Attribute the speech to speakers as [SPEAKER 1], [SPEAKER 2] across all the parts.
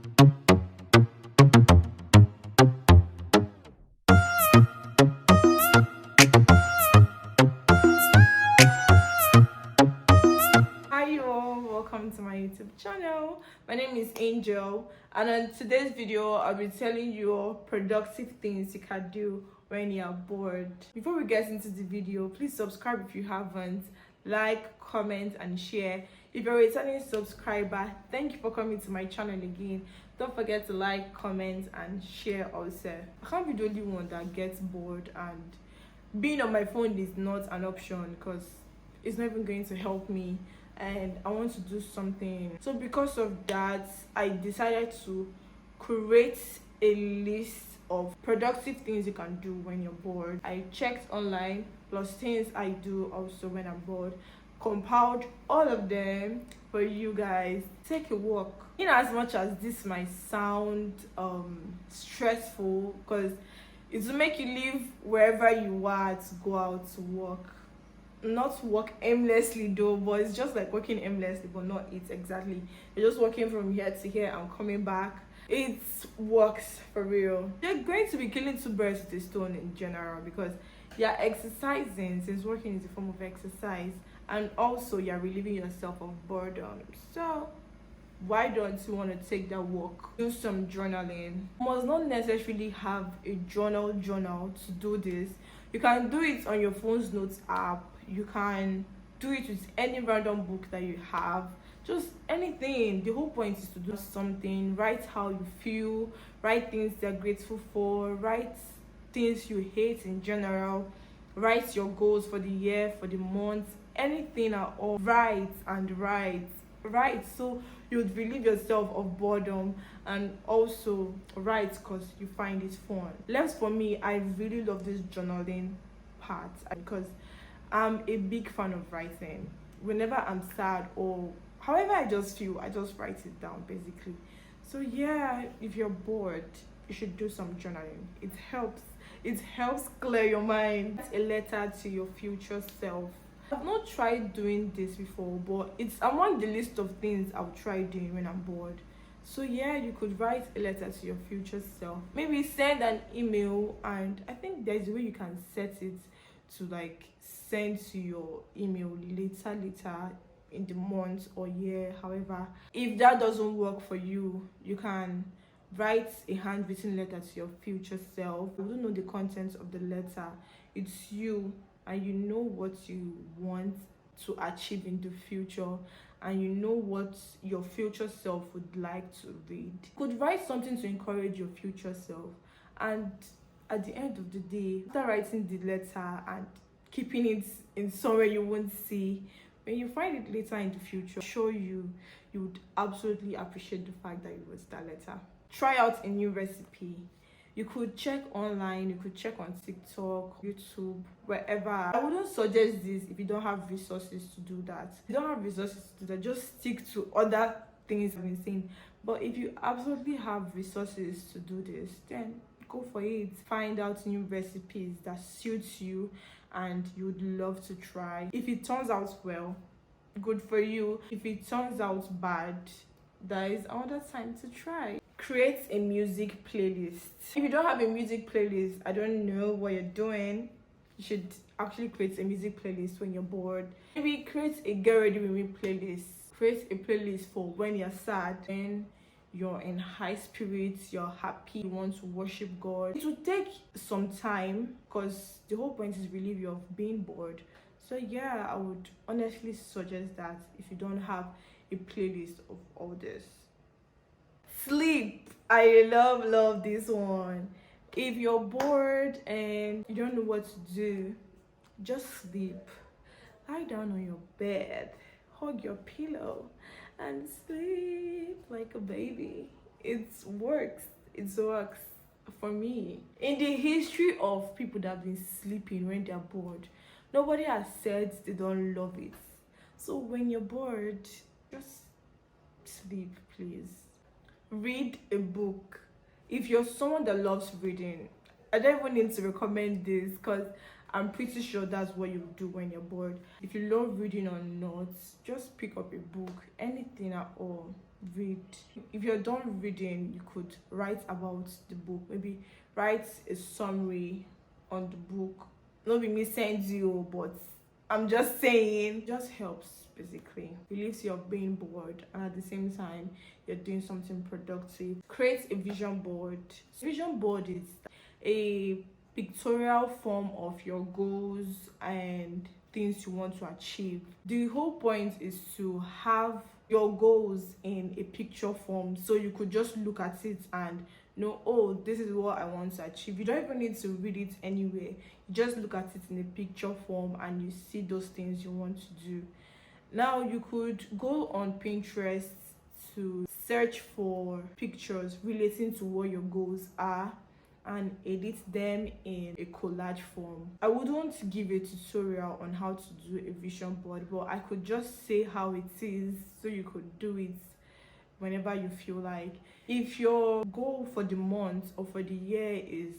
[SPEAKER 1] Hi you all, welcome to my YouTube channel. My name is Angel, and on today's video I'll be telling you all productive things you can do when you're bored. Before we get into the video, please subscribe if you haven't, like, comment and share. If you're a returning subscriber, thank you for coming to my channel again. Don't forget to like, comment and share also. I can't be the only one that gets bored, and being on my phone is not an option because it's not even going to help me, and I want to do something. So because of that, I decided to create a list of productive things you can do when you're bored. I checked online plus things I do also when I'm bored, compiled all of them for you guys. Take a walk. In as much as this might sound stressful, because it will make you leave wherever you are to go out to work. Not walk aimlessly though, but it's just like walking aimlessly, but not it exactly. You're just walking from here to here and coming back. It works for real. You're going to be killing two birds with a stone in general, because you're exercising, since walking is a form of exercise, and also you're relieving yourself of boredom. So why don't you want to take that walk? Do some journaling. You must not necessarily have a journal to do this. You can do it on your phone's notes app. You can do it with any random book that you have, just anything. The whole point is to do something. Write how you feel, write things you're grateful for, write things you hate in general, write your goals for the year, for the month, anything at all. Write so you'd relieve yourself of boredom, and also write because you find it fun. Left for me, I really love this journaling part because I'm a big fan of writing. Whenever I'm sad or however I just feel, I just write it down basically. So yeah, if you're bored, you should do some journaling. It helps clear your mind. It's a letter to your future self. I've not tried doing this before, but it's among the list of things I'll try doing when I'm bored. So yeah, you could write a letter to your future self. Maybe send an email, and I think there's a way you can set it to like send to your email later in the month or year. However, if that doesn't work for you, you can write a handwritten letter to your future self. You don't know the contents of the letter. It's you, and you know what you want to achieve in the future, and you know what your future self would like to read. You could write something to encourage your future self, and at the end of the day, after writing the letter and keeping it in somewhere you won't see, when you find it later in the future, show you would absolutely appreciate the fact that you wrote that letter. Try out a new recipe. You could check online, you could check on TikTok, YouTube, wherever. I wouldn't suggest this if you don't have resources to do that. If you don't have resources to do that, just stick to other things I've been saying. But if you absolutely have resources to do this, then go for it. Find out new recipes that suits you and you'd love to try. If it turns out well, good for you. If it turns out bad, there is another time to try. Create a music playlist. If you don't have a music playlist, I don't know what you're doing. You should actually create a music playlist when you're bored. Maybe create a get ready with me playlist. Create a playlist for when you're sad, when you're in high spirits, you're happy, you want to worship God. It will take some time because the whole point is relieve you of being bored. So yeah, I would honestly suggest that if you don't have a playlist of all this. Sleep. I love this one. If you're bored and you don't know what to do, just sleep. Lie down on your bed, hug your pillow, and sleep like a baby. It works. It works for me. In the history of people that have been sleeping when they're bored, nobody has said they don't love it. So when you're bored, just sleep, please. Read a book. If you're someone that loves reading, I don't even need to recommend this because I'm pretty sure that's what you do when you're bored. If you love reading or not, just pick up a book, anything at all. read. If you're done reading, you could write about the book. Maybe write a summary on the book. Not be me send you, but I'm just saying, it just helps basically. Relieves you of being bored, and at the same time you're doing something productive. Create a vision board. Vision board is a pictorial form of your goals and things you want to achieve. The whole point is to have your goals in a picture form, so you could just look at it and know, oh, this is what I want to achieve. You don't even need to read it anywhere. You just look at it in a picture form and you see those things you want to do. Now you could go on Pinterest to search for pictures relating to what your goals are and edit them in a collage form. I wouldn't give a tutorial on how to do a vision board, but I could just say how it is so you could do it whenever you feel like. If your goal for the month or for the year is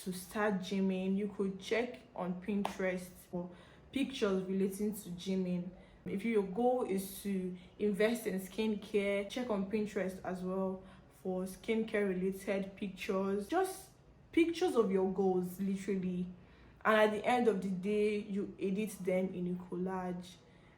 [SPEAKER 1] to start gymming, you could check on Pinterest for pictures relating to gymming. If your goal is to invest in skincare, check on Pinterest as well for skincare related pictures. Just pictures of your goals, literally. And at the end of the day, you edit them in a collage.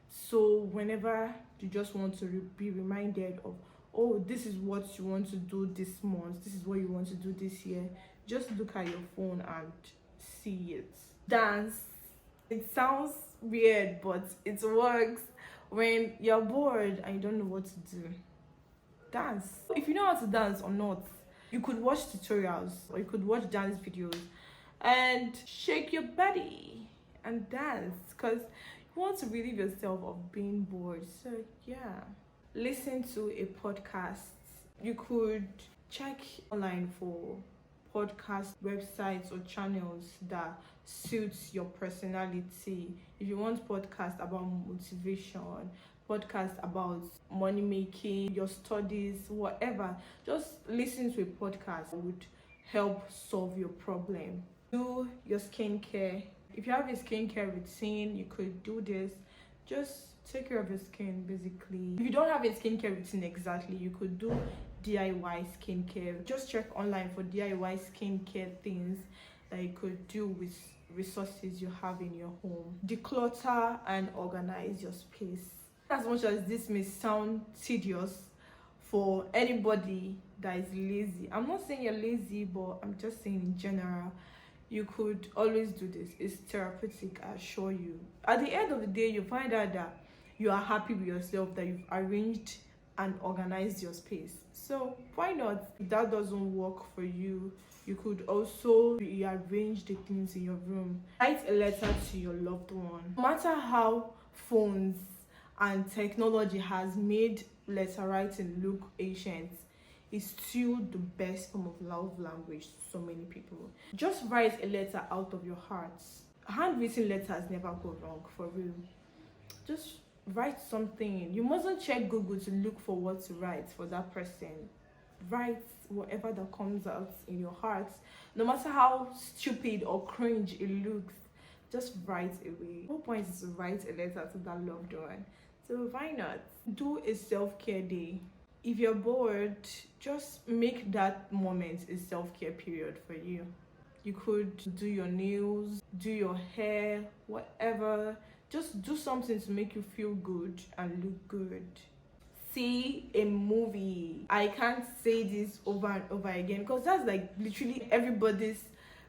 [SPEAKER 1] So whenever you just want to be reminded of, oh, this is what you want to do this month, this is what you want to do this year, just look at your phone and see it. Dance. It sounds weird, but it works. When you're bored and you don't know what to do, dance. If you know how to dance or not, you could watch tutorials or you could watch dance videos and shake your body and dance, because you want to relieve yourself of being bored. So yeah, listen to a podcast. You could check online for podcast websites or channels that suits your personality. If you want podcast about motivation, podcast about money making, your studies, whatever, just listen to a podcast that would help solve your problem. Do your skincare. If you have a skincare routine, you could do this. Just take care of your skin, basically. If you don't have a skincare routine exactly, you could do DIY skincare. Just check online for DIY skincare things that you could do with resources you have in your home. Declutter and organize your space. As much as this may sound tedious for anybody that is lazy, I'm not saying you're lazy, but I'm just saying in general, you could always do this. It's therapeutic, I assure you. At the end of the day, you find out that you are happy with yourself, that you've arranged and organized your space. So why not? If that doesn't work for you, you could also rearrange the things in your room. Write a letter to your loved one. No matter how phones and technology has made letter writing look ancient, is still the best form of love language to so many people. Just write a letter out of your heart. Handwritten letters never go wrong, for real. Just write something. You mustn't check Google to look for what to write for that person. Write whatever that comes out in your heart, no matter how stupid or cringe it looks. Just write away. The whole point is to write a letter to that loved one. So why not? Do a self-care day. If you're bored, just make that moment a self-care period for you. You could do your nails, do your hair, whatever. Just do something to make you feel good and look good. See a movie. I can't say this over and over again because that's like literally everybody's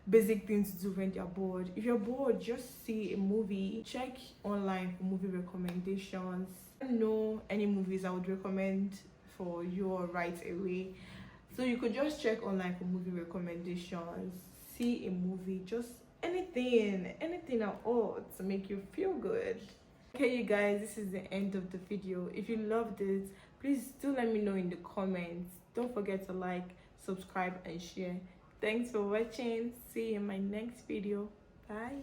[SPEAKER 1] basic thing to do when they're bored. If you're bored, just see a movie. Check online for movie recommendations. I don't know any movies I would recommend for you right away, so you could just check online for movie recommendations. See a movie, just anything at all to make you feel good. Okay, you guys, this is the end of the video. If you loved it, please do let me know in the comments. Don't forget to like, subscribe and share. Thanks for watching. See you in my next video. Bye.